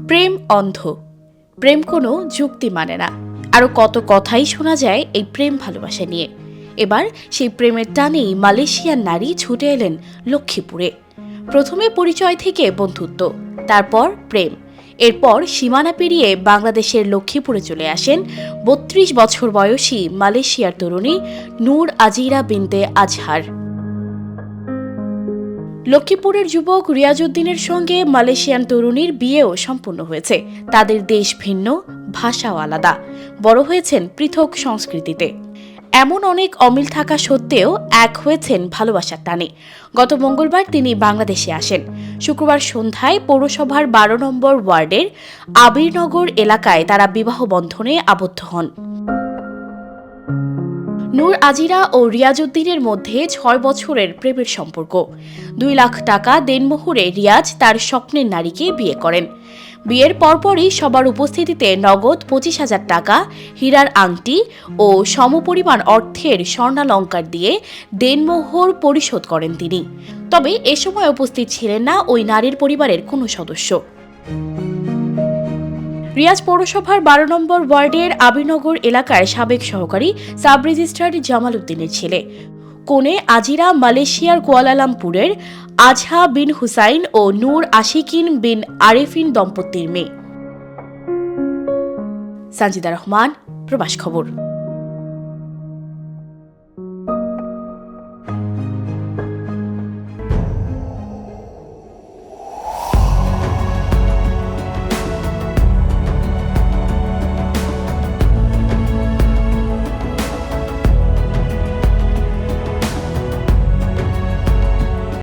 প্রেম অন্ধ, প্রেম কোনো যুক্তি মানে না। আরো কত কথাই শোনা যায় এই প্রেম ভালোবাসা নিয়ে। এবার সেই প্রেমের টানেই মালয়েশিয়ার নারী ছুটে এলেন লক্ষ্মীপুরে। প্রথমে পরিচয় থেকে বন্ধুত্ব, তারপর প্রেম, এরপর সীমানা পেরিয়ে বাংলাদেশের লক্ষ্মীপুরে চলে আসেন ৩২ বছর বয়সী মালয়েশিয়ার তরুণী নূর আজিরা বিনতে আজহার। লক্ষ্মীপুরের যুবক রিয়াজউদ্দিনের সঙ্গে মালয়েশিয়ান তরুণীর বিয়েও সম্পন্ন হয়েছে। তাদের দেশ ভিন্ন, ভাষাও আলাদা, বড় হয়েছেন পৃথক সংস্কৃতিতে। এমন অনেক অমিল থাকা সত্ত্বেও এক হয়েছেন ভালোবাসার টানে। গত মঙ্গলবার তিনি বাংলাদেশে আসেন। শুক্রবার সন্ধ্যায় পৌরসভার ১২ নম্বর ওয়ার্ডের আবিরনগর এলাকায় তারা বিবাহ বন্ধনে আবদ্ধ হন। নূর আজিরা ও রিয়াজউদ্দিনের মধ্যে ৬ বছরের প্রেমের সম্পর্ক। ২ লাখ টাকা দেনমোহরে রিয়াজ তার স্বপ্নের নারীকে বিয়ে করেন। বিয়ের পরপরই সবার উপস্থিতিতে নগদ ২৫,০০০ টাকা, হীরার আংটি ও সমপরিমাণ অর্থের স্বর্ণালংকার দিয়ে দেনমোহর পরিশোধ করেন তিনি। তবে এ সময় উপস্থিত ছিলেন না ওই নারীর পরিবারের কোনো সদস্য। রিয়াজ পৌরসভার ১২ নম্বর ওয়ার্ডের আবিরনগর এলাকার সাবেক সহকারী সাব রেজিস্ট্রার জামাল উদ্দিনের ছেলে। কনে আজিরা মালয়েশিয়ার কুয়ালালামপুরের আজহা বিন হুসাইন ও নূর আশিকিন বিন আরেফিন দম্পতির মেয়ে। সানজিদা রহমান, প্রবাস খবর।